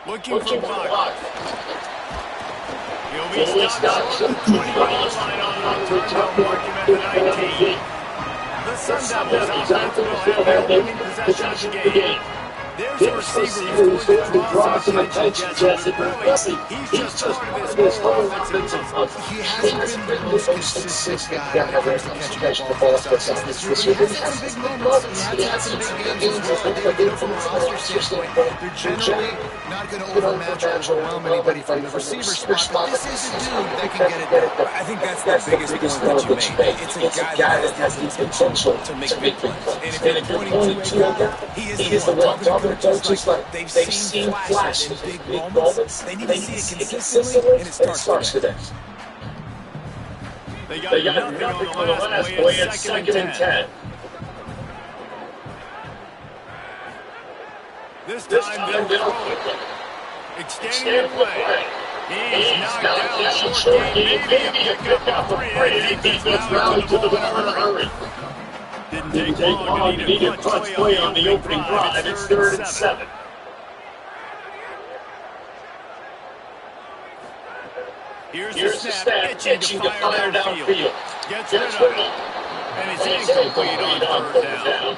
Looking for block. He'll be stopped short of the 20-yard line on the return marking at the 19. The Sun Devils offense will have their leading possession of the game. There's a receiver who's going to draw some attention, Jesse. Really, he's just part of this whole offensive puzzle. He hasn't been the most consistent guy when it comes to catching the ball this offense this year, but he has had some big moments. He has had some big games as well. I think from a roster standpoint, they're generally not going to overmatch or overwhelm anybody from the receiver spot, but this is a dude that can get it done. I think that's the biggest point that you made. It's a guy that has the potential to make big plays. And if you're pointing to a guy, he is the one talking to coaches like they've seen flashes in big moments. They need to see it consistently, and it starts today. They got nothing on the last play. It's 2nd and 10. This time they'll throw it. Extending the play. He's knocked down short game. Maybe a pickup for 3. Defense rallied to the ball in a hurry. Didn't take long. He needed a punch play on the opening drive. It's 3rd and 7. Here's the snap, itching to fire downfield. Gets rid of it. And it's incomplete on 3rd down.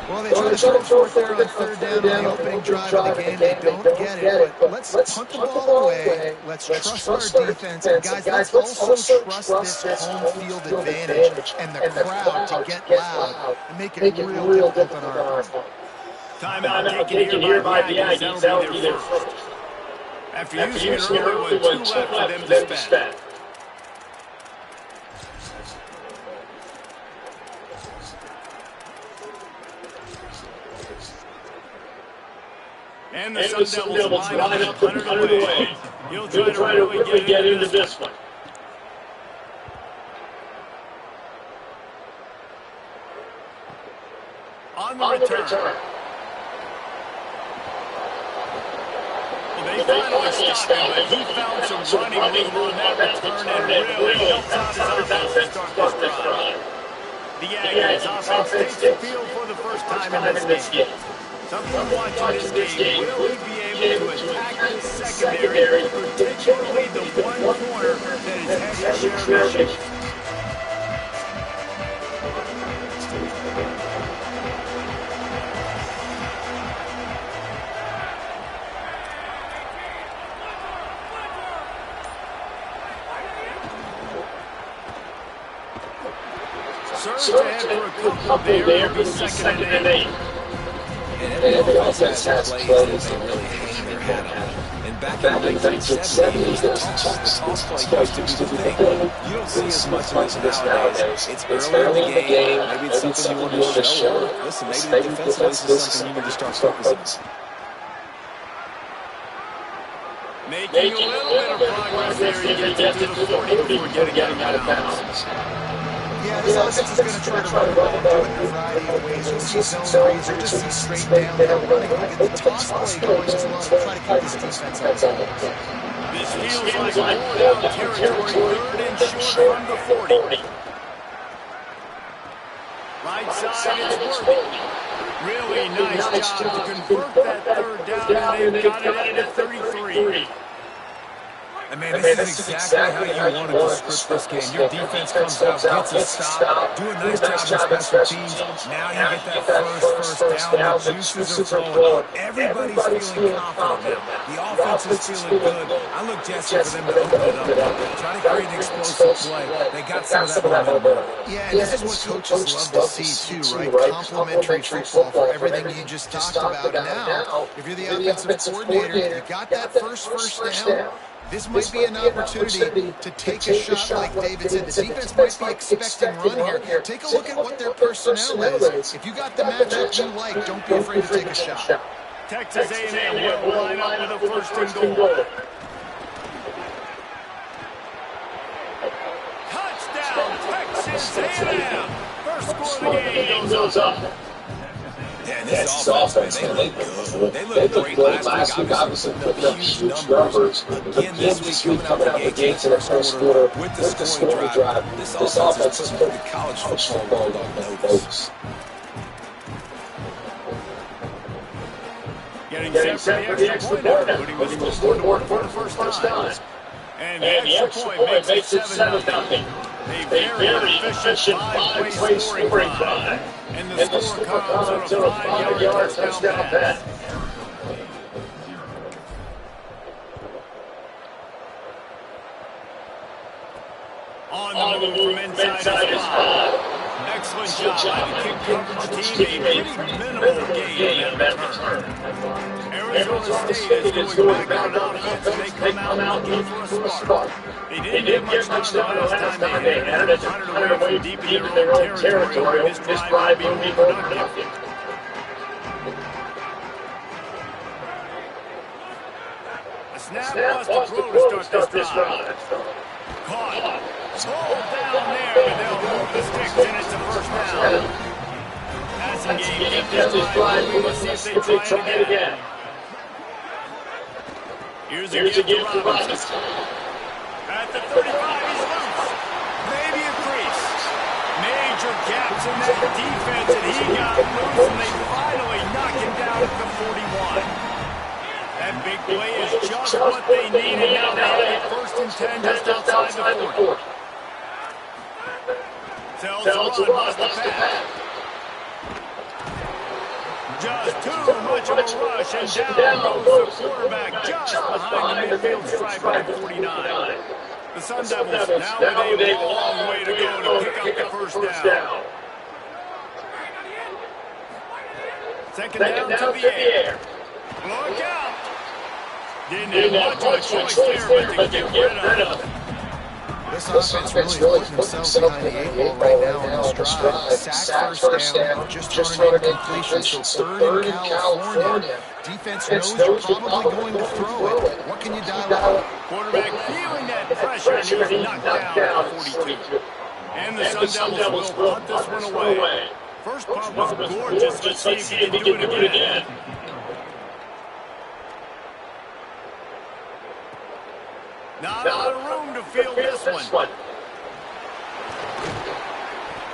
Well, they try to throw it there on 3rd down on the opening drive of the game. They don't get it, but let's punt the ball away. Let's trust our defense. And guys, let's also trust this home field advantage and the crowd to get loud and make it real difficult on our part. Timeout taken here by the Aggies. That'll be their first. After using it early, 2 left for them to spend. And the Sun Devils line up 100 away. He'll try to really get into this one. On the return. They finally stopped him, but he found some running room on that return and really helped out his offense to start this drive. The Aggies offense takes the field for the first time in this game. Someone watching this game, will he be able to attack the secondary, particularly the one corner that is heavy share mission? Surge ahead for a couple there, but 2nd and 8. And every offense has plays that they really hang their hat on. And back in the 1970s, the toss play used to be the thing. You don't see as much of this nowadays. It's early in the game. Maybe it's something you want to show. Listen, maybe defensively this is something you need to start focusing on. Making a little bit of progress there. He gets to the 40 before getting out of bounds. Yeah, this offense is going to try to run the ball and do it in a variety of ways. You'll see zone reads or just see straight downhill running. Get the toss play going as well to try to keep this defense out. This feels like more down territory, 3rd and short from the 40. Right side, it's working. Really nice job to convert that 3rd down, and they've got it at 33. And man, this is exactly how you want to script this game. Your defense comes out, gets a stop, do a nice job on special teams. Now you get that first down, the juices are flowing. Everybody's feeling confident now. The offense is feeling good. I look Jesse for them to open it up. Try to create an explosive play. They got some of that momentum. Yeah, and this is what coaches love to see too, right? Complementary football for everything you just talked about. And now, if you're the offensive coordinator, you got that first down. This might be an opportunity to take a shot like David said. The defense might be expecting run here. Take a look at what their personnel is. If you got the matchup you like, don't be afraid to take a shot. Texas A&M will line up with a 1st and goal. Touchdown, Texas A&M. First score of the game goes up. Yeah, this offense, man, they look great last week, obviously putting up huge numbers. Again, this week coming out the gates in the first quarter with the scoring drive. This offense is putting the college football on notice. Getting set for the extra point, putting the scoreboard for the first time. And the extra point makes it 7-0. A very efficient 5-play scoring drive. And the score comes on a 5-yard touchdown pass. On the move from inside his spot. Excellent job by the kick coverage team. A pretty minimal gain in that return. Arizona State is going back on offense. They come out looking for a spark. They didn't get much time the last time they had it. 100 away from deep in their own territory. This drive will be productive. A snap plus the throw to start this drive. Caught. Pulled down there, but they'll move the sticks, and it's a first down. Passing game, keep this drive moving. Let's see if they try it again. Here's a gift to Robinson. At the 35, he's loose. Maybe a crease. Major gaps in that defense, and he got loose, and they finally knock him down at the 41. That big play is just what they needed. Now they have a first and 10 just outside the 40. Tells the run, lost the pass. Just too much of a rush, and down goes the quarterback just behind the midfield stripe at 49. The Sun Devils now with a long way to go to pick up the first down. Second down to the air. Look out! Didn't have much of a choice there, but to get rid of it. This offense really putting themselves behind the 8 ball right now on this drive. Sack first down, just running incompletion, so third in California. Defense knows you're probably going to throw it. What can you dial up? Quarterback feeling that pressure, and he's knocked down at 42. And the Sun Devils will punt this one away. First punt was gorgeous. Let's see if he can do it again. Not a lot of room to field this one.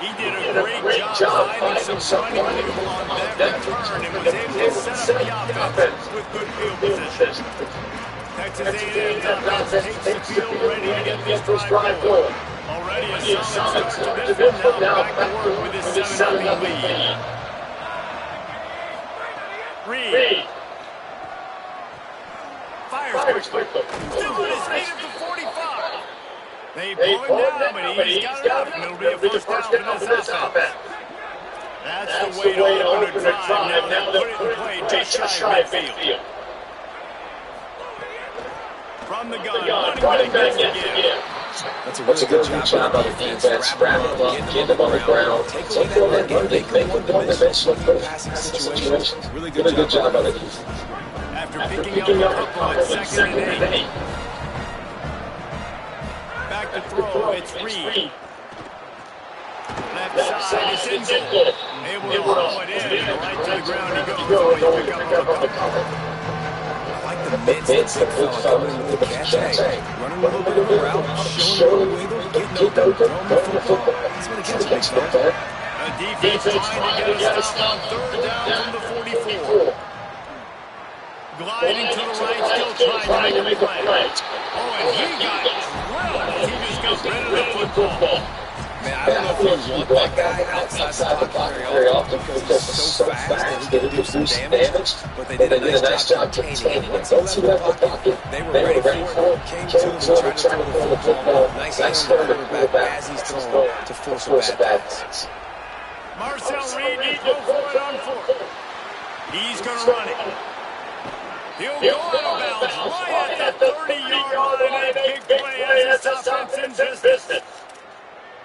He did a great job finding some running room on that return and was able to set up the offense with good field position. Texas A&M offense takes the field ready to get this drive going. Already a solid start to this one. Now back to work with his 7-0 lead. Reed. Fires quickly. Still on his feet at the 45. They pull him down, but he's got enough. And it'll be a first down for this offense. That's the way to open a drive. Now they'll put it in play just shy of midfield. From the gun, running back gets the give. That's a good job by the defense. Wrap it up, get them on the ground, take away that run game, make them one-dimensional passing situations. Really good job by the defense. After picking up a couple at second and 8. Back to throw, it's Reed. Left side, it's Ingle. Able to haul it in, right to the ground he goes. Only pick up a couple. I like the mids that big fella coming in with the catch. Hey, running a little bit of a route, showing a wiggle, getting open, throwing the football. He's going to catch a big fella. A defense trying to get a stop on third down from the 44. Gliding to the right, still trying to make a play. Oh, and he got drilled. He just got rid of the football. Man, I don't know if you want that guy outside the pocket very often because he's so fast that he can do some damage. But they did a nice job containing him. Once he left the pocket, they were ready for it. Came to him and tried to throw the football. Nice hand on the quarterback as he's throwing to force a bad pass. Marcel Reed needs to go for it on fourth. He's going to run it. He'll go out of bounds right at the 30-yard line. A big play as this offense in business.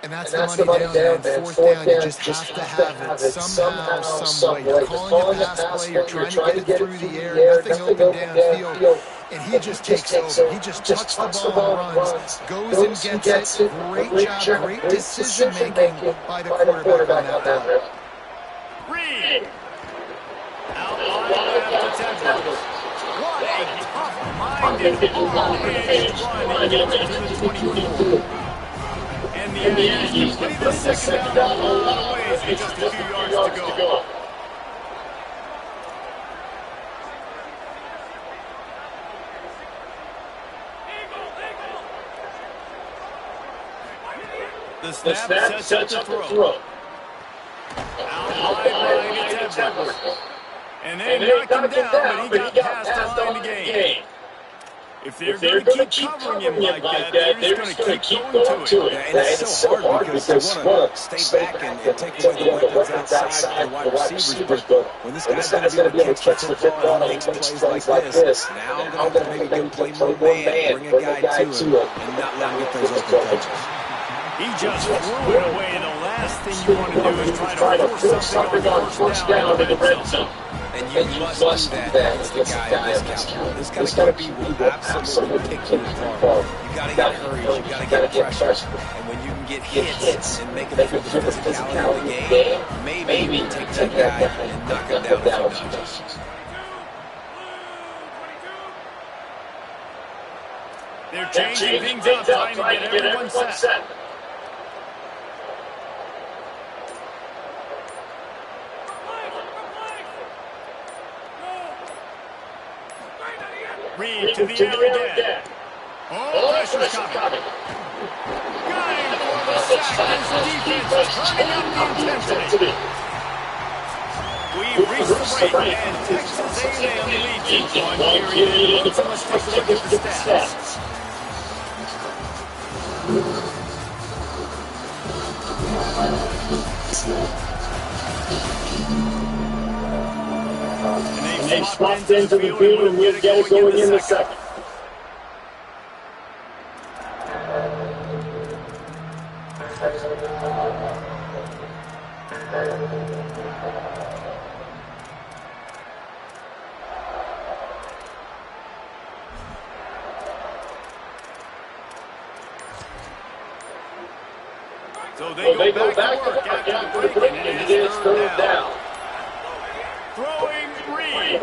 And that's the money down, man. Fourth down, you just have to have it somehow, some way. You're calling a pass play, you're trying to get it through the air, nothing open downfield, and he just takes over. He just tucks the ball and runs, goes and gets it. Great job, great decision-making by the quarterback on that play. Reed. Outline after Edwards. What a tough-minded, long-range run. He gets it to the 24. And the Aggies complete the second down a lot of ways with just a few yards to go. The snap sets up the throw. Outline it's Edwards. And they knocked him down, but he got past the line to gain. If they're going to keep covering him like that, they're just going to keep going to it. Yeah, and it's so hard because you want to stay back and take away the weapons outside the wide receivers. But when this guy's going to be able to catch the football and he makes plays like this, now I'm going to have to maybe go play more man, bring a guy to him, and not let him get those open touches. He just threw it away. The last thing you want to do is try to force something on first down in the red zone. And you must do that against the guy in this caliber. This kind of going to be will absolutely pick you apart. You got to get hurries. You got to get pressure. And when you can get hits and make them feel the physicality of the game, maybe you take that guy and knock him down a few notches. They're changing things up, trying to get everyone set. Reed to the air again. Oh, pressure's coming. Got him for the sack. His defense turning up the intensity. We've reached the break, and Texas A&M leads in one period. So let's take a look at the stats. And they've swapped into the field and we'll get it going in the second. So they go back to work after the break, and it is third down. Throwing Reed.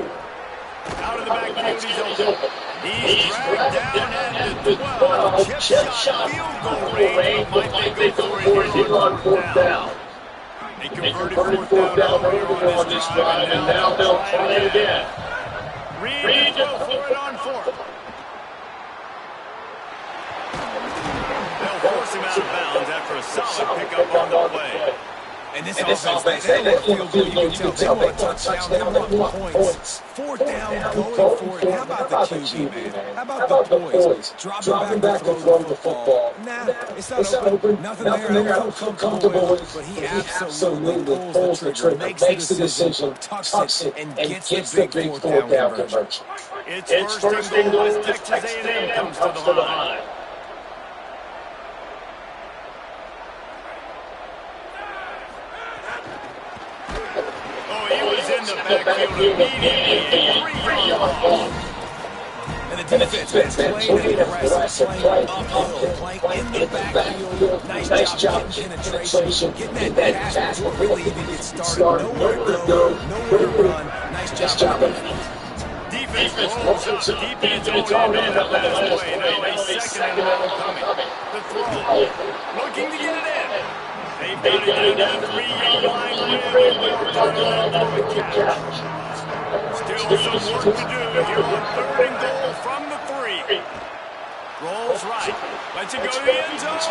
Out of the backfield, he's open. He's dragged down at the 12. Chip shot field goal range, but might they go for it here on fourth down. They converted fourth down earlier on this drive, and now they'll try it again. Reed will go for it on fourth. They'll force him out of bounds after a solid pickup on the play. And this offense, they don't feel good. You can tell they want a touchdown. They want points. Fourth down, going for it. How about the QB, man? How about the poise? Dropping back to throw the football. Nah, it's not open. Nothing there. I don't feel comfortable with. But he absolutely pulls the trigger, makes the decision, tucks it, and gets the big fourth down conversion. It's first and goal as Texas A&M comes to the line. The backfield immediately, 3-yard ball. And the defense playing aggressive, playing uphill, playing in the backfield. Nice job getting penetration, getting that pass before really even get started. Nowhere to go, nowhere to run. Nice job. Defense rolls up. Defense already made up last play. Now a second and long coming. The throw. Looking to get it in. They've got it down to the 3-yard line. We're talking about the catch. Still some work to do here on third and goal from the 3. Rolls right. Lets it go to the end zone.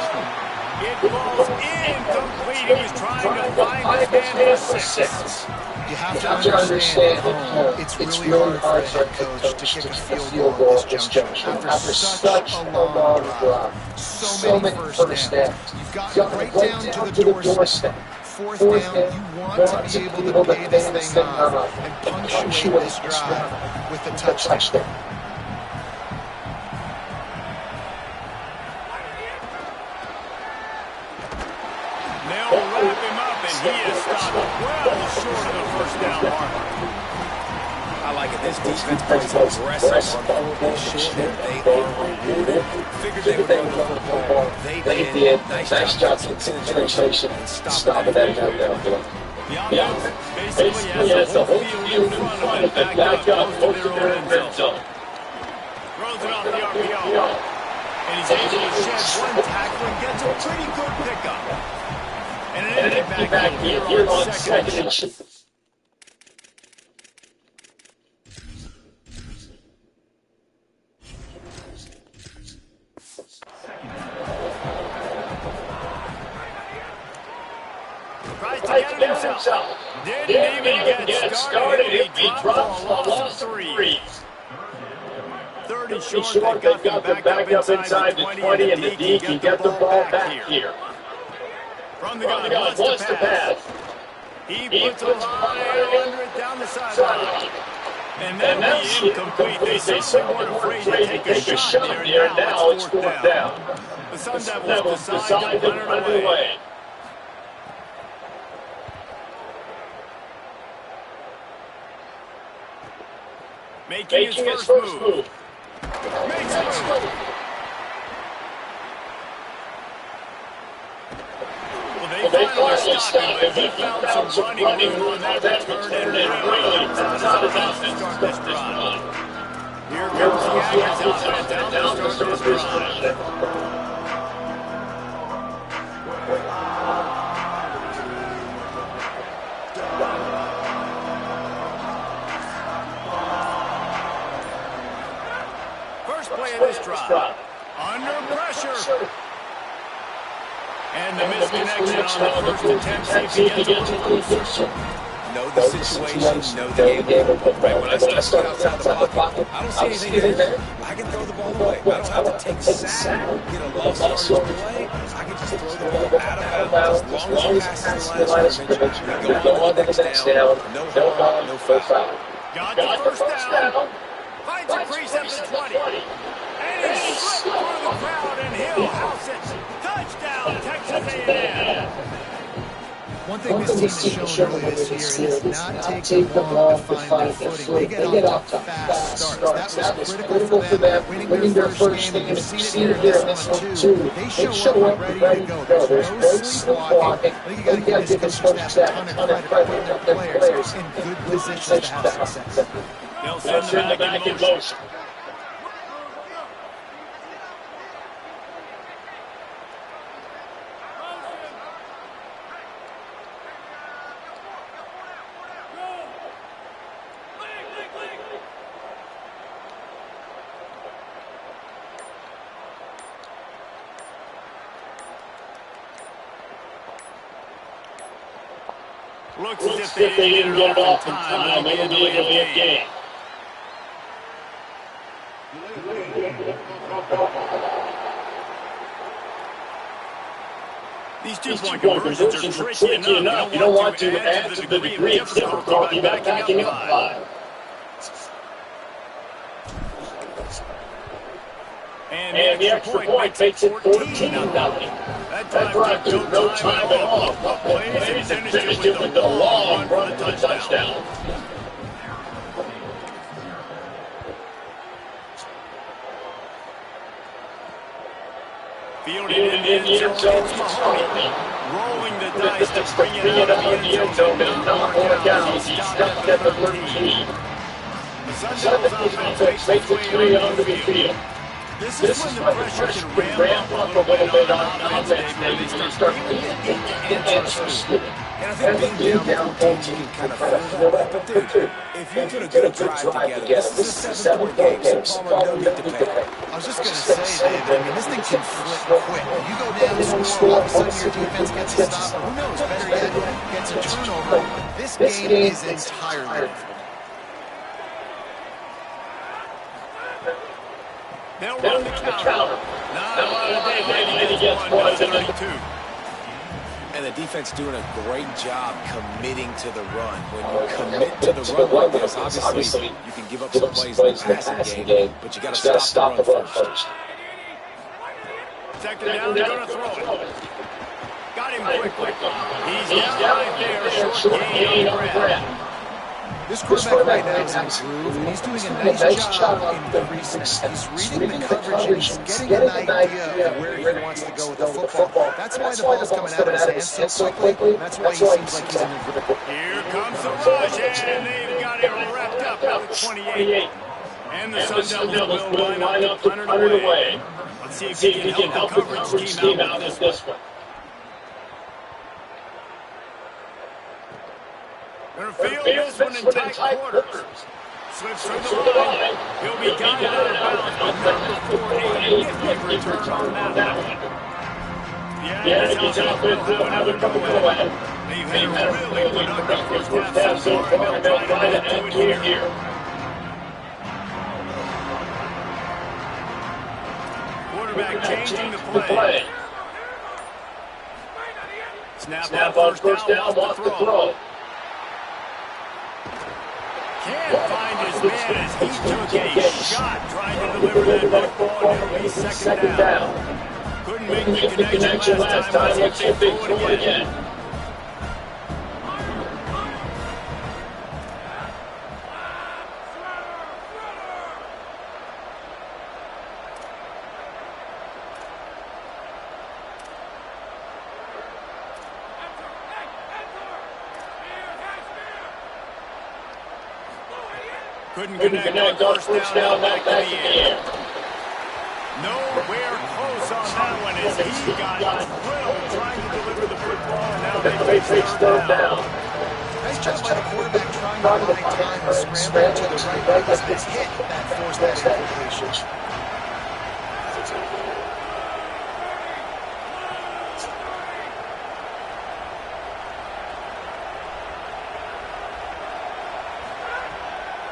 It falls incomplete. He was trying to find his man for 6. You have to understand at home, it's really hard for a head coach to kick a field goal at this juncture. After such a long drive, so many first downs. You've got to break down to the doorstep. Fourth down, you want to be able to pay this thing off and punctuate this drive with a touchdown. They'll wrap him up, and he is stopped well short of the first down mark. I like it. This defense plays aggressive on fourth short, and they are rewarded. Figured they would run the football. They did. Nice job in penetration and stopping that downfield. Yeah, basically has the whole field in front of him, back up, close to their end zone. Throws it off the RPO, and he's able to shed one tackle and gets a pretty good pickup. And an empty backfield here on second. Tries to get it himself. Didn't even get started. He drops a loss of 3. 30 pretty short. They've got them back up inside the 20, and the D can get the ball back here. From the gun, wants to pass. He puts a line under it down the sideline. And that's incomplete. They certainly weren't afraid to take a shot there. Now it's fourth down. The Sun Devils decide to run it away. Making his first move. Makes it. Well, they finally stopped him. He found some running room on that return and really found out how to start this drive. Here comes the Aggies down to start this drive. First play of this drive. Under pressure. And the misconnection on the first attempt. See if he gets it. Know the situation, know the game. Right, when I start outside the pocket, I don't see anything there. I can throw the ball away. I don't have to take a sack, get a lost yardage play. I can just throw the ball out of bounds. As long as he passes the line of scrimmage, we go on to the next down. No harm, no foul. Got the first down. Finds a crease at the 20. And he slipped through the crowd, and he'll house it. Touchdown, Texas A&M. One thing this team has shown early this year is not take them long to find their footing. They get off to fast starts. That was critical for them. Winning their first game, you've seen it here in this one too. They show up ready to go. There's no sleepwalking. I think you got to give this coaching staff a ton of credit. Putting their players in good positions to have success. They'll send them back in motion. Looks as if they didn't get it off in time. It'll be a delayed game. These two-point conversions are tricky enough. You don't want to add to the degree of difficulty by backing up 5. And the extra point makes it 14-0. That drive took no time at all. Plays and finished it with the long run for the touchdown. Fielded in the end zone, it's Mahoney. Rolling the dice to bring it out of the end zone, but not work out. He stopped at the 13. The Sun Devils offense makes it 3 onto the field. This is when the pressure can ramp up a little bit on offense. They start getting answers. And I think being down 14 kind of fill that. But dude, if you put a good drive together, this is a 7-point game, so Palmer, no need to panic. I was just going to say, David, I mean, this thing can flip quick. You go down, score, all of a sudden your defense gets a stop. Who knows, better yet, gets a turnover. This game is entirely different. They'll run the counter. Not a lot of daylight. He gets 1 to 32. And the defense doing a great job committing to the run. When you commit to the run like this, obviously you can give up some plays in the passing game, but you got to stop the run first. Second down, they're going to throw it. Got him quickly. He's down right there. Short gain on the grab. This quarterback right now is in a groove, and he's doing a nice job increasing. He's reading the coverage, and he's getting an idea of where he wants to go with the football. That's why the ball's coming out of his hands so quickly. That's why he seems like he's in a groove. Here comes the rush, and they've got him wrapped up at the 28. And the Sun Devils will line up to punt it away. Let's see if he can help the coverage scheme out with this one. They're field this one in tight quarters. Slips from the line. He'll be got out of bounds, but number 4, a nifty return on that one. Yeah, he's out there to have a couple of away. They've had a really productive first half so far, and they'll try to end here. quarterback changing the play. Snap on first down, wants to throw. Can't find his man as he took a shot trying to deliver that football, and it'll be second down. Couldn't make the connection last time. Let's see if they throw it again. Couldn't connect on first down, back in the air. Nowhere close on that one as he got thrilled trying to deliver the football. Now they face third down. Nice job by the quarterback trying to buy time and scramble to the right because the hit that forced that incompletion.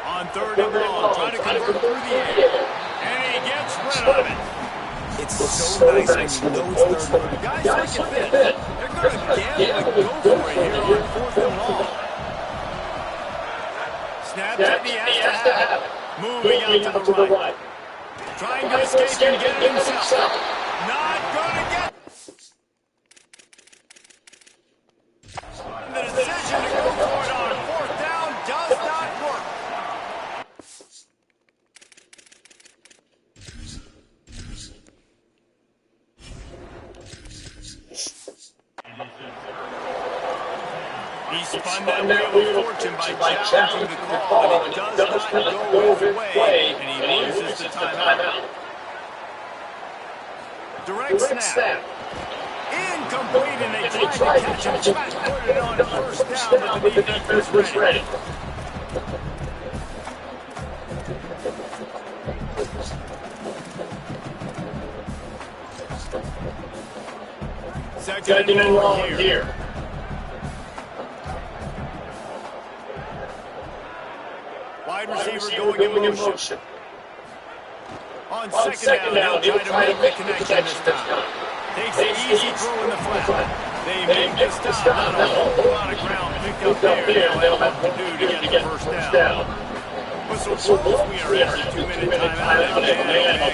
On third and long, trying to convert through the air. And he gets rid of it. It's so nice when you know it's third down. Guys like it fit. They're going to gamble and go for it here on fourth and long. Snap that he has to have it. Moving out to the right. Trying to escape and get it himself. Not going to get the decision to go for it on fourth down does not work. He spun that wheel of fortune by challenging the call, and it does not go his way, and he loses the timeout. Direct snap. Incomplete, and they tried to catch him. Put it on first down, but the defense was ready. Second and long here. Wide receiver going in motion. On second down, they'll try to make the connection this time. Takes an easy throw in the flat. They make the stop. Not a whole lot of ground picked up there. They'll have to do to get the first down. Whistle blows. We are at 2-minute timeout.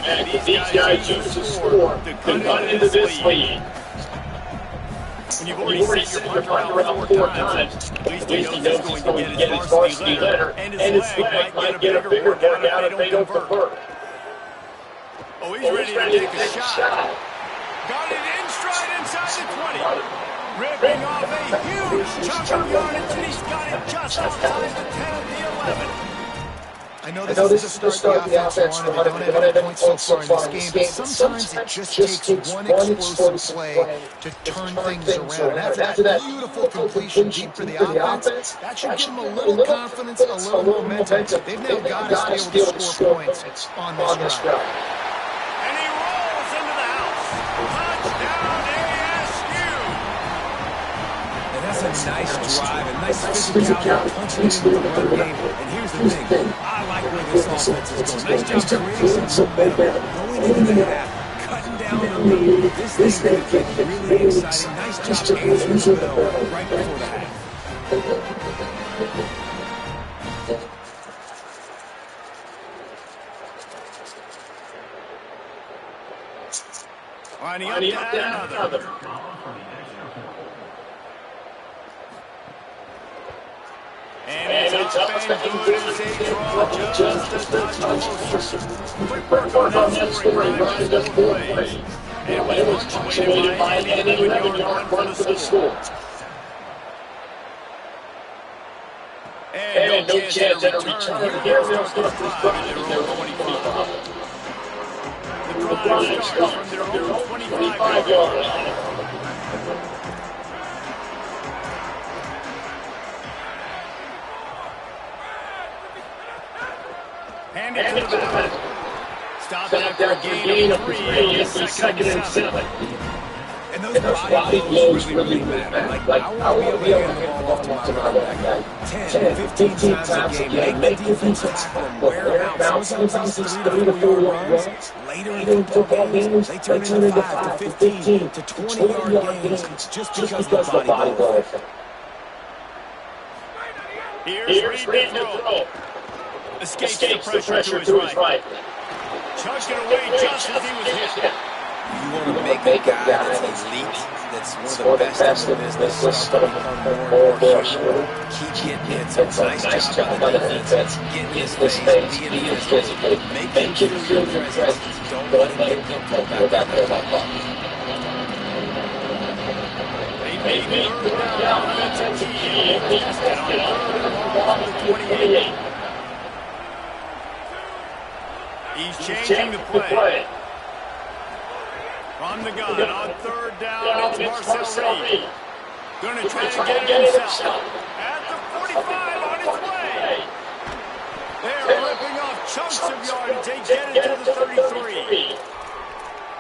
And these guys use the score to cut into this lead. When you've already set your punter around four times, at least he knows he's going to get his varsity letter, and his leg might get a bigger workout if they don't convert. Oh, he's ready to take a shot. Got it in stride inside the 20. Ripping off a huge chunk of yardage, and he's got it just outside the 10 of the 11. I know this is the start of the offense running. They don't have any points so far in this game, but sometimes it just takes one explosive play to turn things around. After that beautiful completion deep for the offense, that should give them a little confidence, a little momentum. They've now got to be able to score points on this drive. And he rolls into the house. Touchdown ASU! And that's a nice drive, a nice physicality, punching into the run game. And here's the thing. I like where this offense is going. Nice job creating some momentum. Going into the half, cutting down the lead. This thing could get really exciting. Nice job answering the bell right before the half. Lining up to another. And it's up and good as a draw, just a touch closer. Quick work on that scoring drive does both ways. And it was punctuated by an 11-yard run for the score. And no chance at a return here. They'll start this drive at their own 25. The drive starts from their own 25-yard line. Hand it to the back. Stop after a gain of 3. It'll be second and 7. And those body blows really matter. Like, I want to be able to hand the ball off to my running back 10, 15 times a game. Make the defense tackle him, wear him out. Sometimes these 3 to 4 yard runs, later in football games, they turn into 5 to 15 to 20-yard games just because of the body blow. Here's Reed to throw. Escapes the pressure to his right. Chucks it away just as he was hit. You want to make a guy that's elite, that's one of the best in the business, start to become more and more human. Keep getting hits. A nice job by the defense. Get his face, being physical. Make him feel your presence. Don't let him get comfortable back there. They made the third down offensive key. Tested on 3rd and long from the 28. He's changing the play. From the gun on 3rd down, it's Marcel Reed. Going to try to get himself at the 45 on his way. They're ripping off chunks of yardage. They get it to the 33.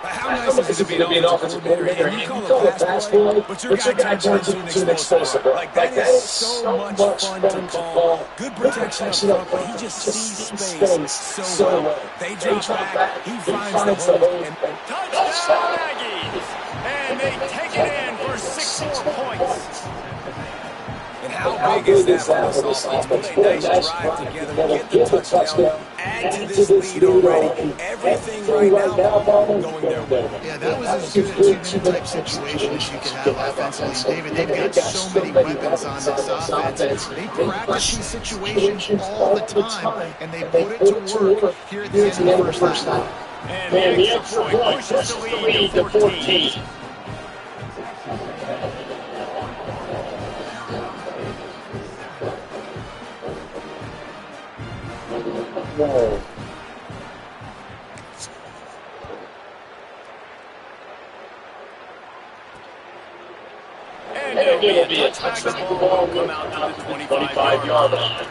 How nice is it to be an offensive coordinator and you call it pass play, but your guy turns into an explosive. Like, that is so much fun to call. Good protection up front, but he just sees space so well. They drop back, he finds the hole, and touchdown Aggies! And they take it in for 6 more points. And how big is that for this offense? Put a nice drive together, get the touchdown, add to this lead already. Everything right now going their way. Yeah, that was as good a two-minute type situation as you could have offensively. David, they've got so many weapons on this offense. They practice these situations all the time, and they put it to work here at the end of the first half. And the extra point pushes the lead to 14. Whoa. And it'll be a touchback. The ball will come out to the 25-yard line.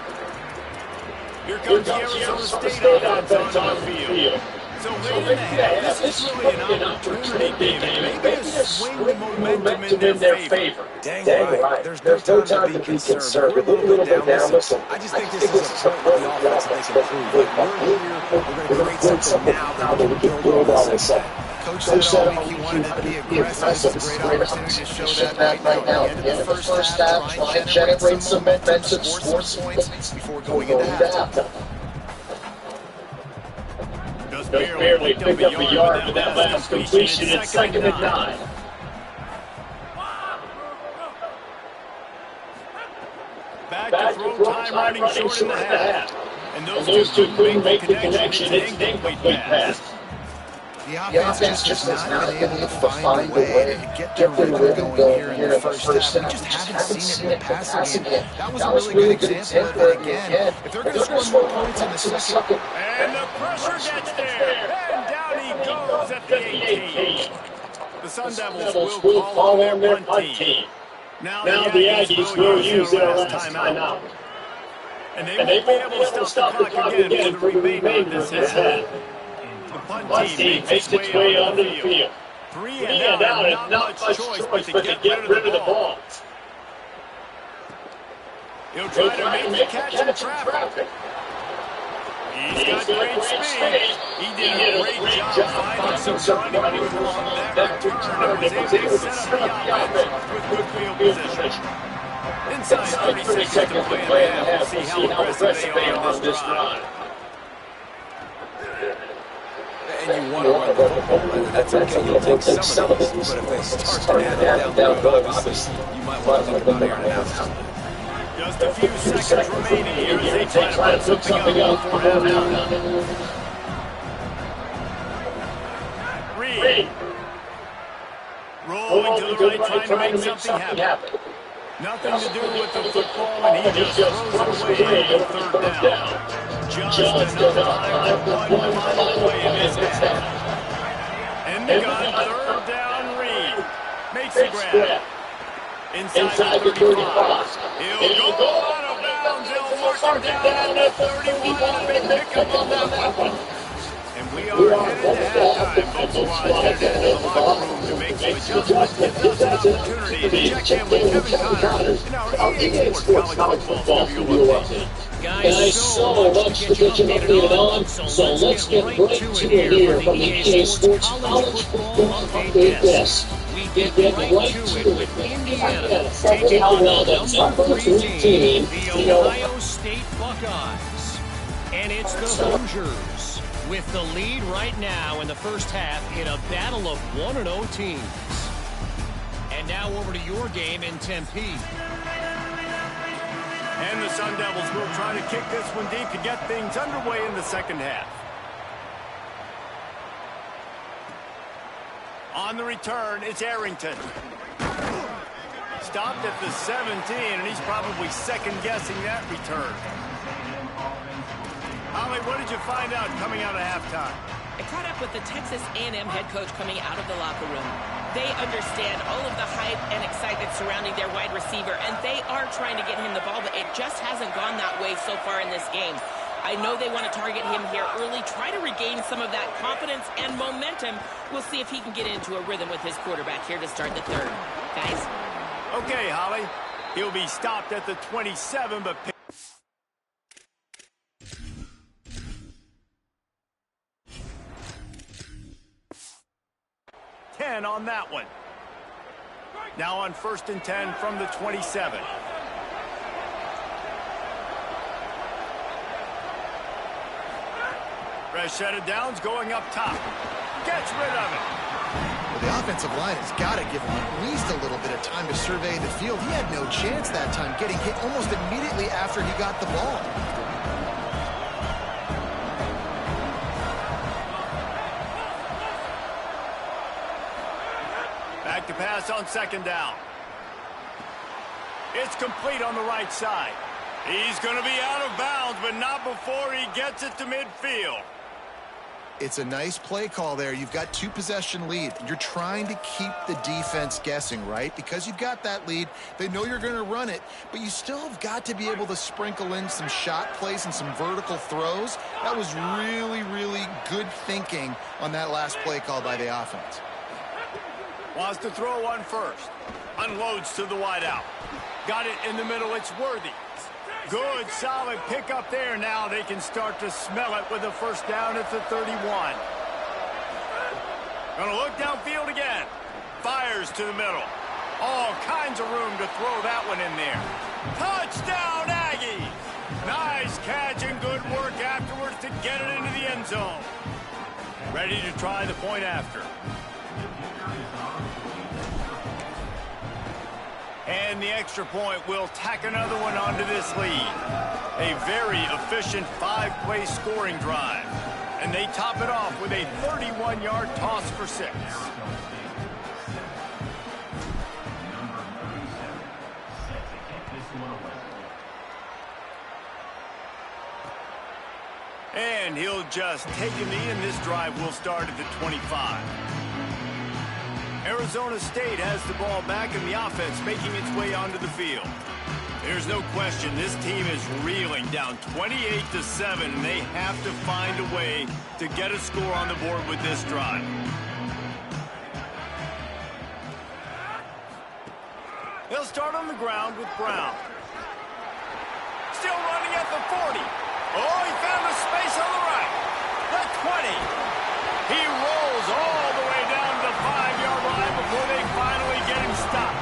Here comes the Arizona State offense on the field. So late in the half, this is really an opportunity game. Maybe a swing the momentum in their favor. Dang right. There's no time to be concerned. We're a little bit down. Listen, I just think this is a point of the offense they can improve. Like, we're here, we're going to create something now that we can build on this set. Coach said all week he wanted it to be aggressive. It's a great opportunity to show that right now. At the end of the first half, try and generate some momentum, score some points before going into halftime. Just barely picked up a yard with that last completion. It's 2nd and 9. Back to throw time running short in the half. And those two couldn't make the connection. It's an incomplete pass. The offense just has not been able to find a way to get their rhythm going here in the first half. We just haven't seen it in the passing game. That was a really good example of it again. If they're going to score more points in the second. And the pressure gets there. And down he goes at the 18. The Sun Devils will call on their punt team. Now the Aggies will use their last timeout. And they won't be able to stop the clock again for the remainder of this half. The punt team makes its way onto the field. 3 and out, and not much choice but to get rid of the ball. He'll try to make the catch in traffic. He's got great speed. He did a great job finding some running room on that return and was able to set up the offense with good field position. Inside 30 seconds to play in the half. We'll see how aggressive they are on this drive. And you want to run the football, and that's okay. You'll take some of these, but if they start to add down the road, obviously, you might want to think about it now. Just a few seconds remaining here as they try to put something up for halftime. Reed. Rolling to the right, trying to make something happen. Nothing to do with the football, and he just throws it away on 3rd down. Just enough time for one final play in this half. In the gun, 3rd down, Reed. Makes the grab. Inside the 35. He'll go out of bounds. They'll mark him down at 31. They pick up on that one. And we are headed to halftime. Both squads headed into the locker room to make some adjustment gives us an opportunity to check in with Kevin Connors in our EA Sports College Football Studio Update. Guys, so much to get you updated on, so let's get right to it here from the EA Sports College Football Update Desk. We get right to it with Indiana taking on the number 3 team, the Ohio State Buckeyes. And it's the Hoosiers with the lead right now in the first half in a battle of 1-0 teams. And now over to your game in Tempe. And the Sun Devils will try to kick this one deep to get things underway in the second half. On the return, it's Arrington. Stopped at the 17, and he's probably second-guessing that return. Holly, what did you find out coming out of halftime? I caught up with the Texas A&M head coach coming out of the locker room. They understand all of the hype and excitement surrounding their wide receiver, and they are trying to get him the ball, but it just hasn't gone that way so far in this game. I know they want to target him here early, try to regain some of that confidence and momentum. We'll see if he can get into a rhythm with his quarterback here to start the third. Guys? Okay, Holly. He'll be stopped at the 27, but... 10 on that one. Now on 1st and 10 from the 27. Rashad Downs going up top. Gets rid of it. Well, the offensive line has got to give him at least a little bit of time to survey the field. He had no chance that time, getting hit almost immediately after he got the ball. Back to pass on 2nd down. It's complete on the right side. He's going to be out of bounds, but not before he gets it to midfield. It's a nice play call there. You've got 2-possession lead. You're trying to keep the defense guessing, right? Because you've got that lead. They know you're going to run it, but you still have got to be able to sprinkle in some shot plays and some vertical throws. That was really, really good thinking on that last play call by the offense. Wants to throw one first. Unloads to the wideout. Got it in the middle. It's Worthy. Good, solid pickup there. Now they can start to smell it with a 1st down at the 31. Gonna look downfield again. Fires to the middle. All kinds of room to throw that one in there. Touchdown, Aggies! Nice catch and good work afterwards to get it into the end zone. Ready to try the point after. And the extra point will tack another one onto this lead. A very efficient 5-play scoring drive. And they top it off with a 31-yard toss for 6. And he'll just take a knee, and this drive will start at the 25. Arizona State has the ball back in the offense, making its way onto the field. There's no question this team is reeling, down 28-7, and they have to find a way to get a score on the board with this drive. They'll start on the ground with Brown. Still running at the 40. Oh, he found a space on the right. The 20. He rolls all the way down to the 5-yard line before they finally get him stopped.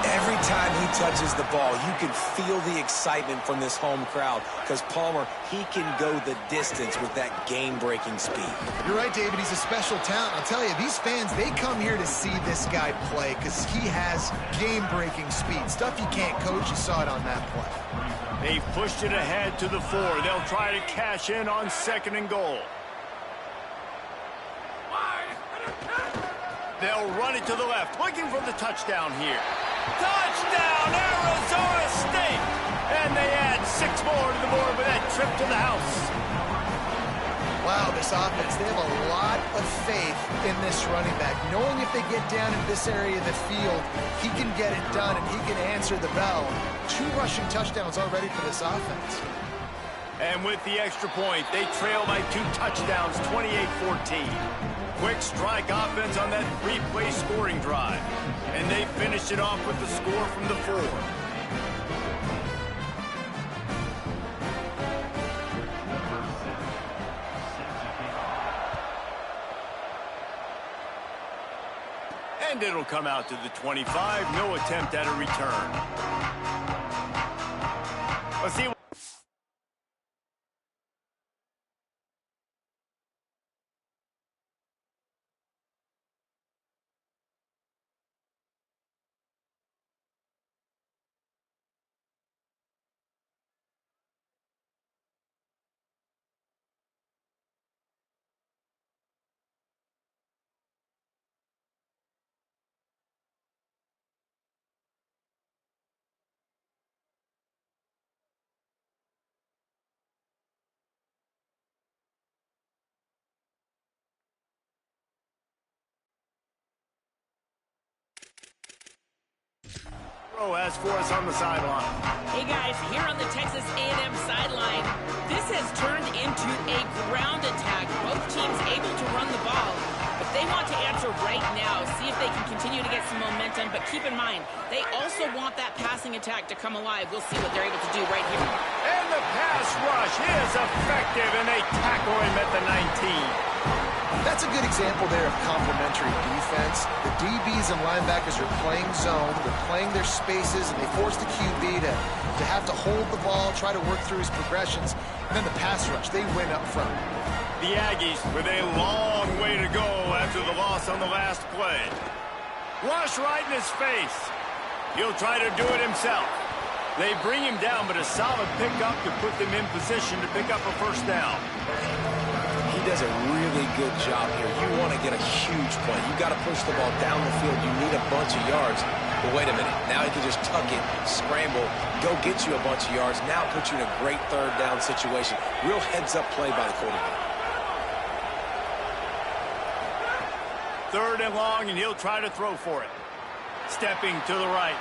Every time he touches the ball, you can feel the excitement from this home crowd because Palmer, he can go the distance with that game-breaking speed. You're right, David. He's a special talent. I'll tell you, these fans, they come here to see this guy play because he has game-breaking speed. Stuff you can't coach. You saw it on that play. They've pushed it ahead to the 4. They'll try to cash in on 2nd and goal. They'll run it to the left, looking for the touchdown here. Touchdown, Arizona State! And they add 6 more to the board with that trip to the house. Wow, this offense, they have a lot of faith in this running back. Knowing if they get down in this area of the field, he can get it done and he can answer the bell. 2 rushing touchdowns already for this offense. And with the extra point, they trail by 2 touchdowns, 28-14. Quick strike offense on that three-play scoring drive. And they finished it off with the score from the 4. And it'll come out to the 25. No attempt at a return. Let's see. As for us on the sideline. Hey guys, here on the Texas A&M sideline, this has turned into a ground attack. Both teams able to run the ball, but they want to answer right now, see if they can continue to get some momentum. But keep in mind, they also want that passing attack to come alive. We'll see what they're able to do right here. And the pass rush is effective, and they tackle him at the 19. That's a good example there of complementary defense. The DBs and linebackers are playing zone, they're playing their spaces, and they force the QB to have to hold the ball, try to work through his progressions, and then the pass rush, they win up front. The Aggies with a long way to go after the loss on the last play. Rush right in his face. He'll try to do it himself. They bring him down, but a solid pickup to put them in position to pick up a first down. He does a really good job here. You want to get a huge play. You got to push the ball down the field. You need a bunch of yards. But wait a minute. Now he can just tuck it, scramble, go get you a bunch of yards. Now put you in a great third down situation. Real heads-up play by the quarterback. 3rd and long, and he'll try to throw for it. Stepping to the right.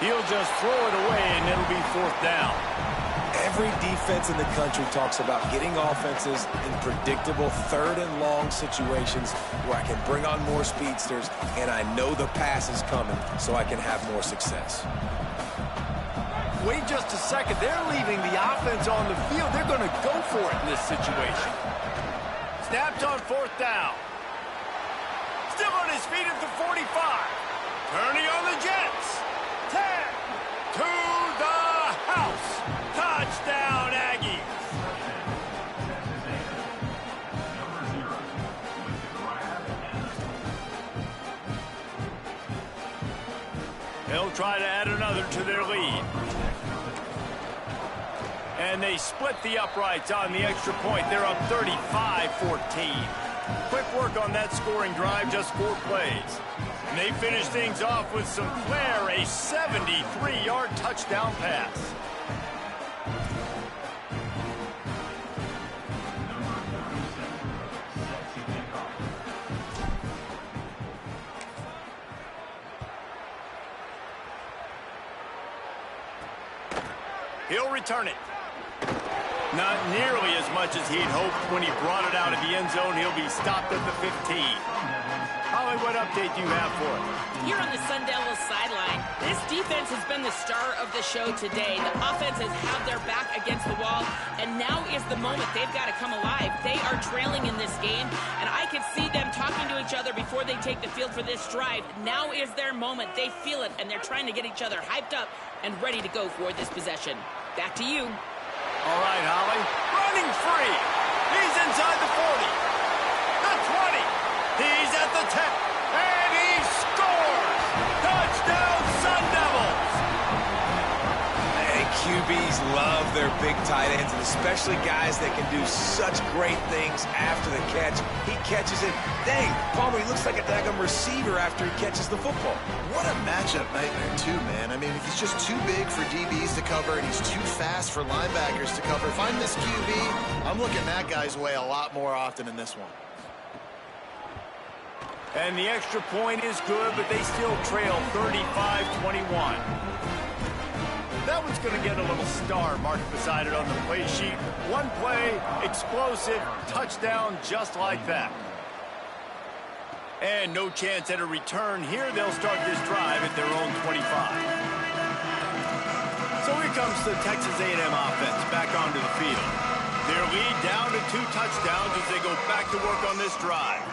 He'll just throw it away, and it'll be 4th down. Every defense in the country talks about getting offenses in predictable 3rd and long situations where I can bring on more speedsters and I know the pass is coming so I can have more success. Wait just a second. They're leaving the offense on the field. They're going to go for it in this situation. Snapped on 4th down. Still on his feet at the 45. Turning on the Jets. 10 to the house. Touchdown, Aggies! They'll try to add another to their lead. And they split the uprights on the extra point. They're up 35-14. Quick work on that scoring drive, just 4 plays. And they finish things off with some flair, a 73-yard touchdown pass. He'll return it. Not nearly as much as he'd hoped when he brought it out of the end zone. He'll be stopped at the 15. Holly, what update do you have for us? Here on the Sun Devils sideline, this defense has been the star of the show today. The offense has had their back against the wall, and now is the moment they've got to come alive. They are trailing in this game, and I could see them talking to each other before they take the field for this drive. Now is their moment. They feel it, and they're trying to get each other hyped up and ready to go for this possession. Back to you. All right, Holly. Running free. He's inside the 40. The 20. He's at the 10. And he scores! Touchdown, Sun Devils! And QBs love their big tight ends, and especially guys that can do such great things after the catch. He catches it. Dang, Palmer, he looks like a daggum receiver after he catches the football. What a matchup nightmare, too, man. I mean, he's just too big for DBs to cover, and he's too fast for linebackers to cover. If I'm this QB, I'm looking that guy's way a lot more often in this one. And the extra point is good, but they still trail 35-21. That one's going to get a little star marked beside it on the play sheet. One play, explosive, touchdown, just like that. And no chance at a return here. They'll start this drive at their own 25. So here comes the Texas A&M offense back onto the field. Their lead down to 2 touchdowns as they go back to work on this drive.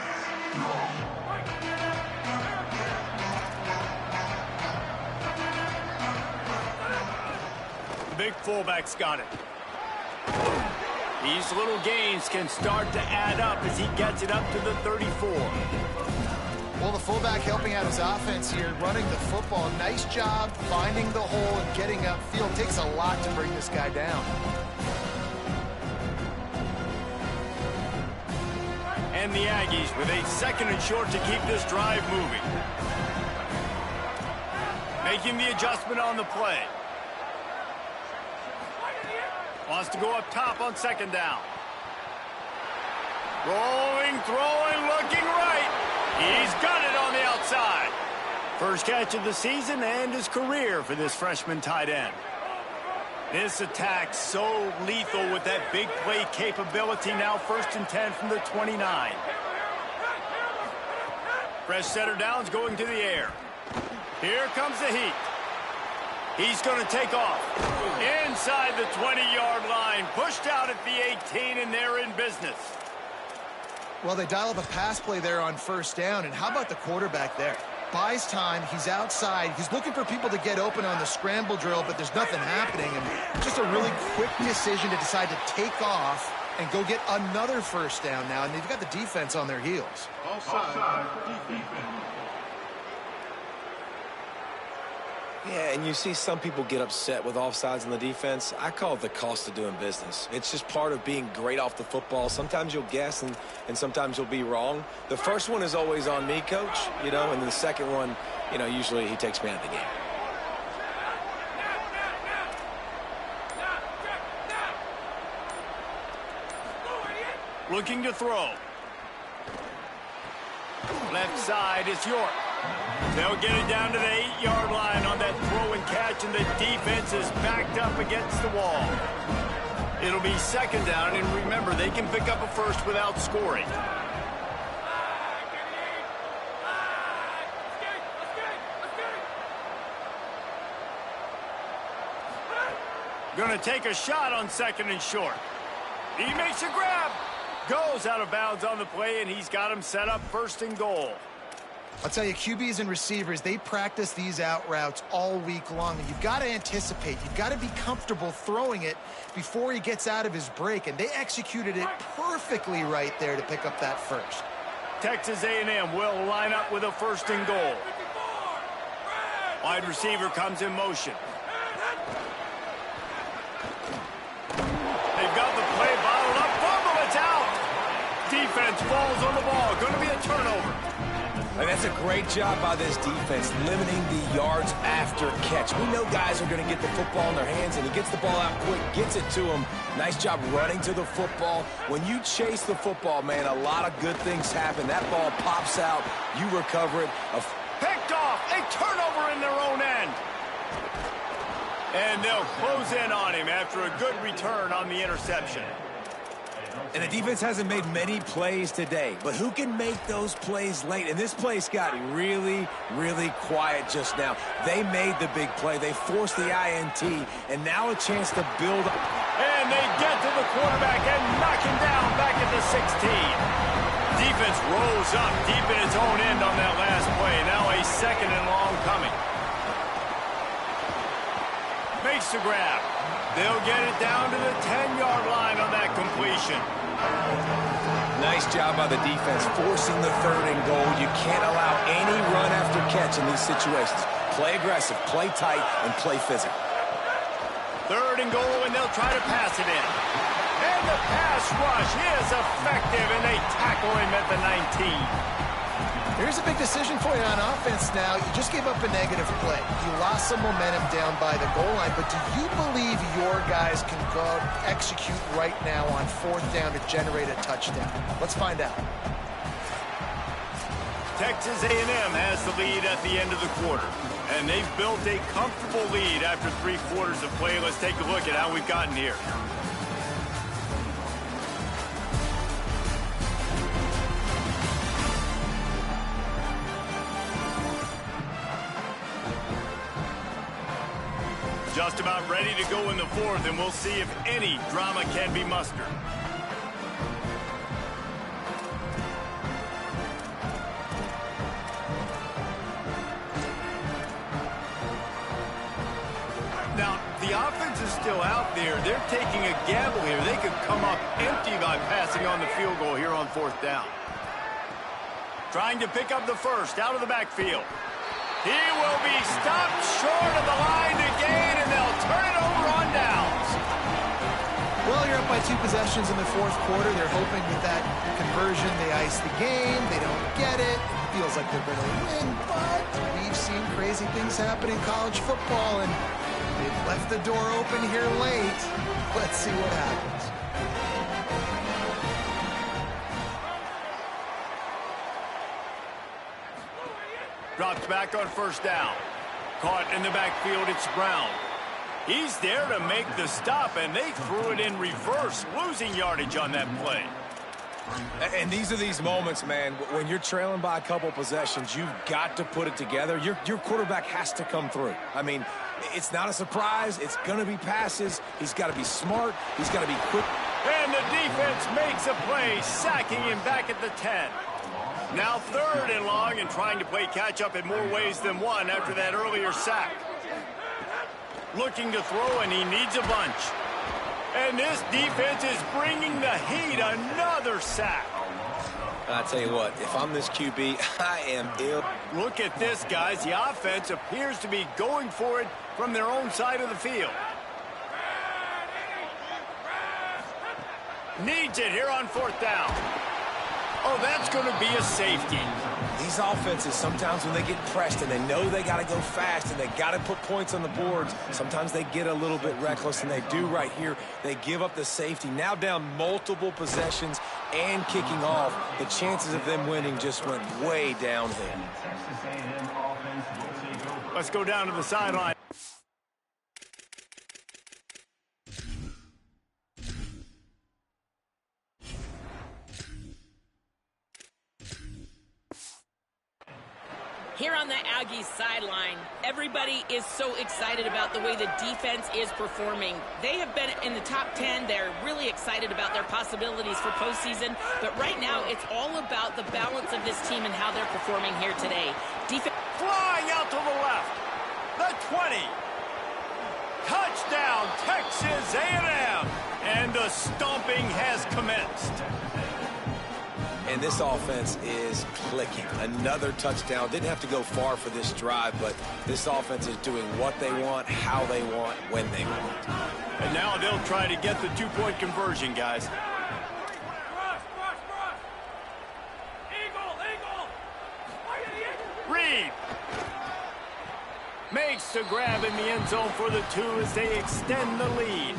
The big fullback's got it. These little gains can start to add up as he gets it up to the 34. Well, the fullback helping out his offense here, running the football. Nice job finding the hole and getting upfield. Takes a lot to bring this guy down. And the Aggies with a 2nd and short to keep this drive moving. Making the adjustment on the play. Wants to go up top on 2nd down. Rolling, throwing, looking right. He's got it on the outside. First catch of the season and his career for this freshman tight end. This attack so lethal with that big play capability. Now 1st and 10 from the 29. Fresh setter downs going to the air. Here comes the heat. He's going to take off. Inside the 20-yard line. Pushed out at the 18, and they're in business. Well, they dial up a pass play there on 1st down, and how about the quarterback there? Buys time, he's outside, he's looking for people to get open on the scramble drill, but there's nothing happening, and just a really quick decision to decide to take off and go get another 1st down now, and they've got the defense on their heels. Offside, defense. Yeah, and you see some people get upset with offsides on the defense. I call it the cost of doing business. It's just part of being great off the football. Sometimes you'll guess and sometimes you'll be wrong. The first one is always on me, Coach, and then the second one, usually he takes me out of the game. Looking to throw. Left side is York. They'll get it down to the 8-yard line on that throw and catch, and the defense is backed up against the wall. It'll be 2nd down, and remember, they can pick up a first without scoring. Gonna take a shot on 2nd and short. He makes a grab. Goes out of bounds on the play, and he's got him set up 1st and goal. I'll tell you, QBs and receivers, they practice these out routes all week long. And you've got to anticipate. You've got to be comfortable throwing it before he gets out of his break. And they executed it perfectly right there to pick up that first. Texas A&M will line up with a 1st and goal. Wide receiver comes in motion. They've got the play bottled up. Fumble, it's out. Defense falls on the ball. Going to be a turnover. And that's a great job by this defense, limiting the yards after catch. We know guys are going to get the football in their hands, and he gets the ball out quick, gets it to him. Nice job running to the football. When you chase the football, man, a lot of good things happen. That ball pops out. You recover it. Picked off. A turnover in their own end. And they'll close in on him after a good return on the interception. And the defense hasn't made many plays today, but who can make those plays late? And this place got really, really quiet just now. They made the big play. They forced the INT, and now a chance to build. And they get to the quarterback and knock him down back at the 16. Defense rolls up deep in its own end on that last play. Now a 2nd and long coming. Makes the grab. They'll get it down to the 10-yard line on that completion. Nice job by the defense, forcing the 3rd and goal. You can't allow any run after catch in these situations. Play aggressive, play tight, and play physical. 3rd and goal, and they'll try to pass it in. And the pass rush is effective, and they tackle him at the 19. Here's a big decision for you on offense now. You just gave up a negative play. You lost some momentum down by the goal line, but do you believe your guys can go out and execute right now on 4th down to generate a touchdown? Let's find out. Texas A&M has the lead at the end of the quarter, and they've built a comfortable lead after 3 quarters of play. Let's take a look at how we've gotten here. Just about ready to go in the fourth, and we'll see if any drama can be mustered. Now, the offense is still out there. They're taking a gamble here. They could come up empty by passing on the field goal here on fourth down. Trying to pick up the first out of the backfield. He will be stopped short of the line to gain, and they'll turn it over on downs. Well, you're up by 2 possessions in the fourth quarter. They're hoping with that conversion they ice the game. They don't get it. It feels like they're going to win, but we've seen crazy things happen in college football, and they've left the door open here late. Let's see what happens. Drops back on first down. Caught in the backfield, it's Brown. He's there to make the stop, and they threw it in reverse, losing yardage on that play. And these are these moments, man, when you're trailing by a couple possessions, you've got to put it together. Your quarterback has to come through. I mean, it's not a surprise. It's going to be passes. He's got to be smart. He's got to be quick. And the defense makes a play, sacking him back at the 10. Now 3rd and long, and trying to play catch-up in more ways than one after that earlier sack. Looking to throw, and he needs a bunch. And this defense is bringing the heat. Another sack. I tell you what, if I'm this QB, I am ill. Look at this, guys. The offense appears to be going for it from their own side of the field. Needs it here on 4th down. Oh, that's going to be a safety. These offenses, sometimes when they get pressed and they know they got to go fast and they got to put points on the boards, sometimes they get a little bit reckless, and they do right here. They give up the safety. Now down multiple possessions and kicking off. The chances of them winning just went way downhill. Let's go down to the sideline. Here on the Aggies sideline, everybody is so excited about the way the defense is performing. They have been in the top 10. They're really excited about their possibilities for postseason. But right now, it's all about the balance of this team and how they're performing here today. Defense flying out to the left. The 20. Touchdown, Texas A&M. And the stomping has commenced. And this offense is clicking. Another touchdown. Didn't have to go far for this drive, but this offense is doing what they want, how they want, when they want. And now they'll try to get the 2-point conversion, guys. Reed makes the grab in the end zone for the 2 as they extend the lead.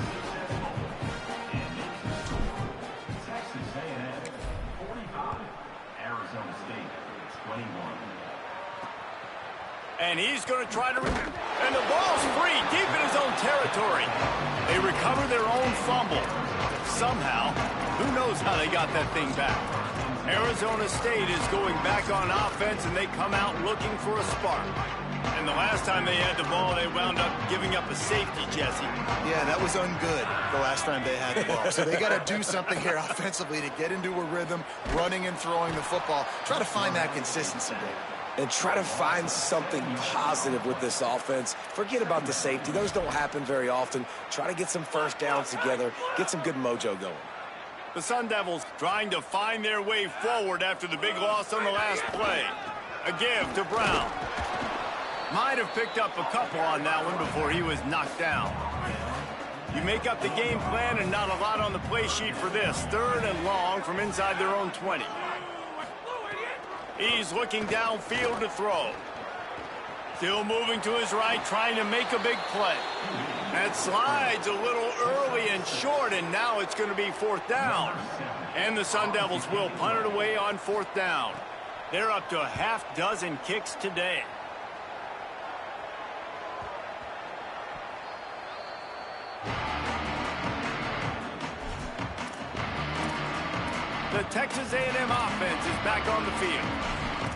And he's going to try to... And the ball's free, deep in his own territory. They recover their own fumble. Somehow, who knows how they got that thing back. Arizona State is going back on offense, and they come out looking for a spark. And the last time they had the ball, they wound up giving up a safety, Jesse. Yeah, that was ungood the last time they had the ball. So they got to do something here offensively to get into a rhythm, running and throwing the football. Try to find that consistency, Dave. And try to find something positive with this offense. Forget about the safety. Those don't happen very often. Try to get some first downs together. Get some good mojo going. The Sun Devils trying to find their way forward after the big loss on the last play. A give to Brown. Might have picked up a couple on that one before he was knocked down. You make up the game plan and not a lot on the play sheet for this. 3rd and long from inside their own 20. He's looking downfield to throw. Still moving to his right, trying to make a big play. That slides a little early and short, and now it's going to be 4th down. And the Sun Devils will punt it away on 4th down. They're up to a half-dozen kicks today. The Texas A&M offense is back on the field.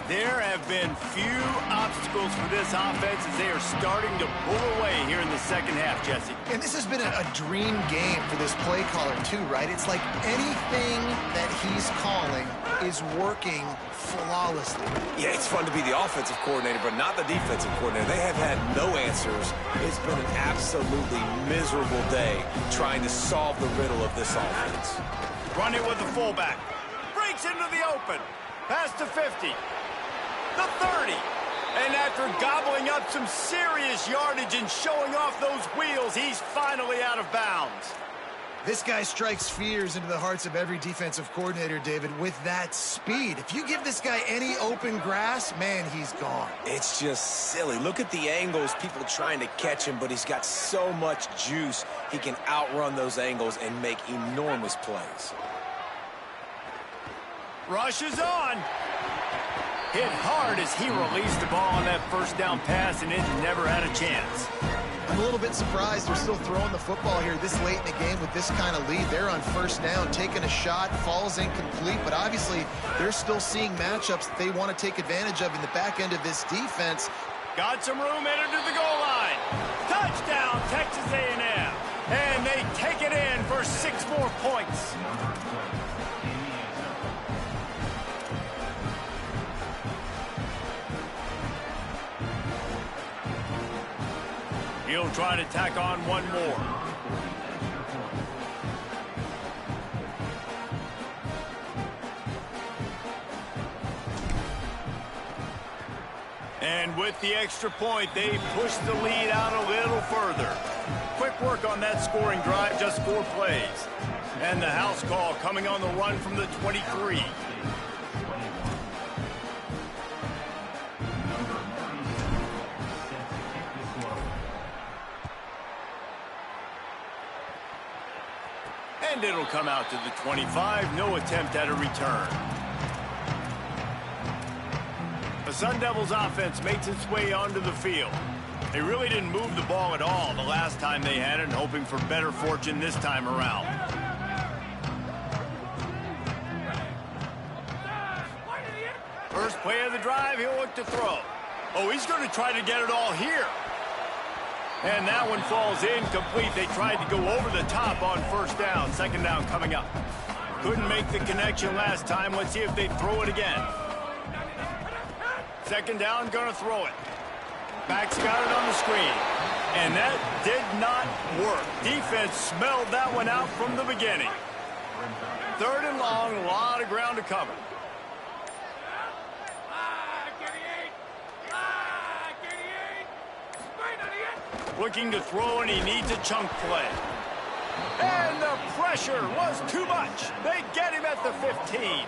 There have been few obstacles for this offense as they are starting to pull away here in the second half, Jesse. And this has been a dream game for this play caller too, right? It's like anything that he's calling is working flawlessly. Yeah, it's fun to be the offensive coordinator, but not the defensive coordinator. They have had no answers. It's been an absolutely miserable day trying to solve the riddle of this offense. Running with the fullback. Breaks into the open. Pass to 50. The 30. And after gobbling up some serious yardage and showing off those wheels, he's finally out of bounds. This guy strikes fears into the hearts of every defensive coordinator, David, with that speed. If you give this guy any open grass, man, he's gone. It's just silly. Look at the angles, people trying to catch him, but he's got so much juice. He can outrun those angles and make enormous plays. Rush is on. Hit hard as he released the ball on that first down pass, and it never had a chance. I'm a little bit surprised they're still throwing the football here this late in the game with this kind of lead. They're on first down, taking a shot, falls incomplete, but obviously they're still seeing matchups that they want to take advantage of in the back end of this defense. Got some room headed to the goal line. Touchdown, Texas A&M. And they take it in for 6 more points. He'll try to tack on one more. And with the extra point, they push the lead out a little further. Quick work on that scoring drive, just 4 plays. And the house call coming on the run from the 23. And it'll come out to the 25. No attempt at a return. The Sun Devils offense makes its way onto the field. They really didn't move the ball at all the last time they had it, hoping for better fortune this time around. First play of the drive, he'll look to throw. Oh, he's going to try to get it all here. And that one falls incomplete. They tried to go over the top on first down. Second down coming up. Couldn't make the connection last time. Let's see if they throw it again. Second down, gonna throw it. Back's got it on the screen. And that did not work. Defense smelled that one out from the beginning. Third and long, a lot of ground to cover. Looking to throw, and he needs a chunk play. And the pressure was too much. They get him at the 15.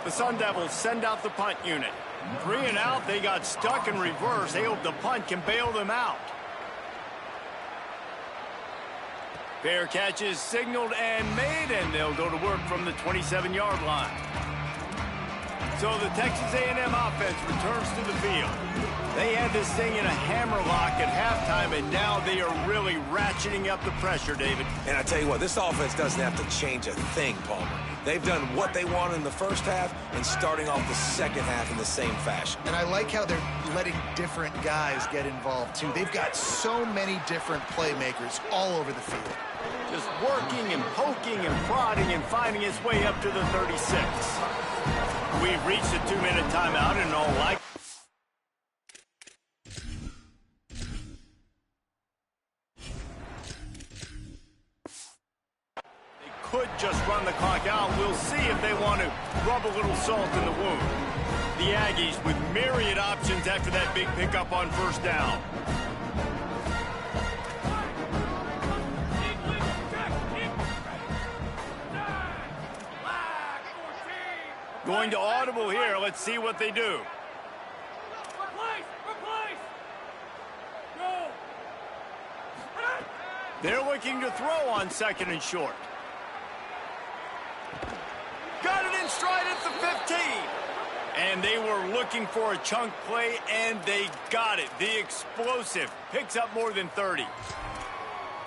The Sun Devils send out the punt unit. 3 and out, they got stuck in reverse. They hope the punt can bail them out. Fair catch is signaled and made, and they'll go to work from the 27-yard line. So the Texas A&M offense returns to the field. They had this thing in a hammerlock at halftime, and now they are really ratcheting up the pressure, David. And I tell you what, this offense doesn't have to change a thing, Palmer. They've done what they wanted in the first half and starting off the second half in the same fashion. And I like how they're letting different guys get involved, too. They've got so many different playmakers all over the field. Just working and poking and prodding and finding its way up to the 36. We've reached a 2-minute timeout, and all like. Could just run the clock out. We'll see if they want to rub a little salt in the wound. The Aggies with myriad options after that big pickup on first down. Going to audible here. Let's see what they do. They're looking to throw on second and short. Got it in stride at the 15. And they were looking for a chunk play, and they got it. The explosive picks up more than 30.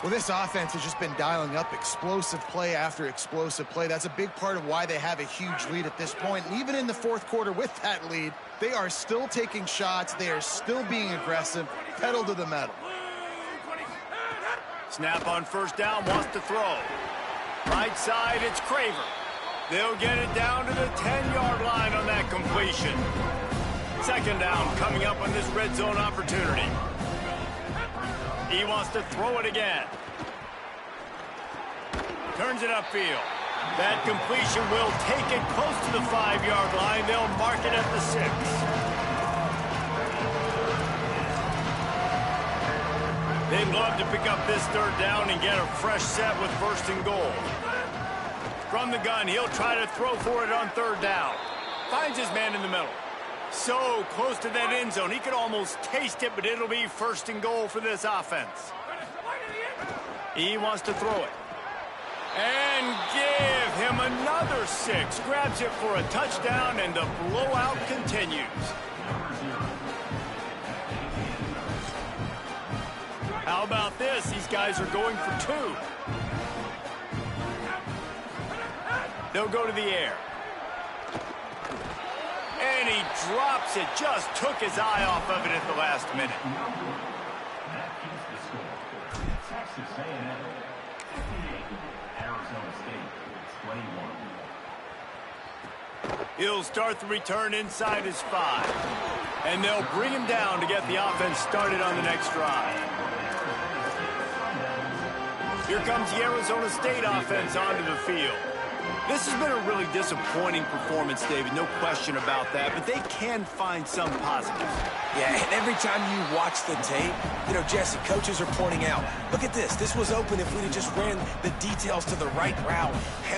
Well, this offense has just been dialing up explosive play after explosive play. That's a big part of why they have a huge lead at this point. And even in the fourth quarter with that lead, they are still taking shots. They are still being aggressive, pedal to the metal. Snap on first down, wants to throw. Right side, it's Craver. They'll get it down to the 10-yard line on that completion. Second down coming up on this red zone opportunity. He wants to throw it again. Turns it upfield. That completion will take it close to the 5-yard line. They'll mark it at the 6. They'd love to pick up this third down and get a fresh set with first and goal. From the gun, he'll try to throw for it on third down. Finds his man in the middle. So close to that end zone, he could almost taste it, but it'll be first and goal for this offense. He wants to throw it. And give him another 6. Grabs it for a touchdown, and the blowout continues. How about this? These guys are going for 2. They'll go to the air. And he drops it. Just took his eye off of it at the last minute. Texas A&M 58, Arizona State 21. He'll start the return inside his 5. And they'll bring him down to get the offense started on the next drive. Here comes the Arizona State offense onto the field. This has been a really disappointing performance, David, no question about that, but they can find some positives. Yeah, and every time you watch the tape, you know, Jesse, coaches are pointing out, look at this. This was open if we'd have just ran the details to the right route,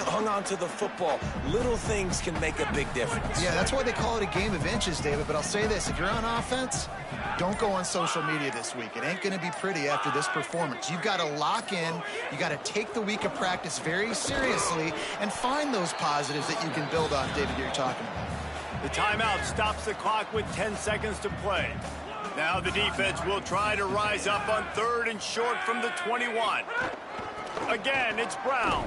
hung on to the football. Little things can make a big difference. Yeah, that's why they call it a game of inches, David. But I'll say this, if you're on offense, don't go on social media this week. It ain't going to be pretty after this performance. You've got to lock in. You got to take the week of practice very seriously and find those positives that you can build on, David, you're talking about. The timeout stops the clock with 10 seconds to play. Now the defense will try to rise up on third and short from the 21. Again, it's Brown.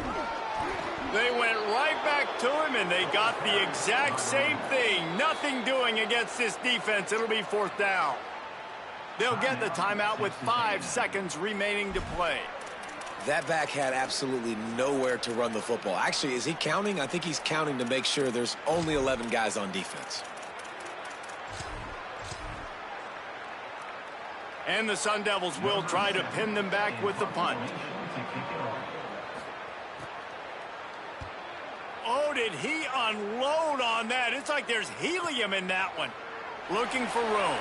They went right back to him, and they got the exact same thing. Nothing doing against this defense. It'll be fourth down. They'll get the timeout with 5 seconds remaining to play. That back had absolutely nowhere to run the football. Actually, is he counting? I think he's counting to make sure there's only 11 guys on defense. And the Sun Devils will try to pin them back with the punt. Oh, did he unload on that? It's like there's helium in that one. Looking for room.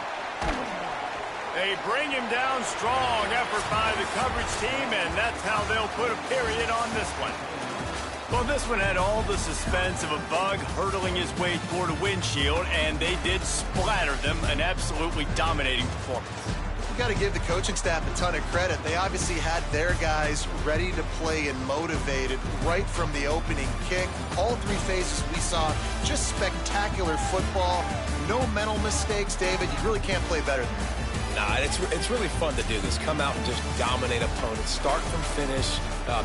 They bring him down. Strong effort by the coverage team, and that's how they'll put a period on this one. Well, this one had all the suspense of a bug hurtling his way toward a windshield, and they did splatter them. An absolutely dominating performance. You got to give the coaching staff a ton of credit. They obviously had their guys ready to play and motivated right from the opening kick. All 3 phases we saw, just spectacular football. No mental mistakes, David. You really can't play better than that. Nah, it's really fun to do this. Come out and just dominate opponents. Start from finish.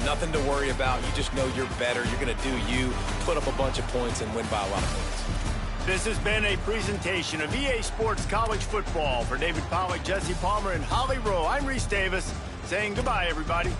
Nothing to worry about. You just know you're better. You're going to do you, put up a bunch of points, and win by a lot of points. This has been a presentation of EA Sports College Football. For David Pollack, Jesse Palmer, and Holly Rowe, I'm Reese Davis saying goodbye, everybody.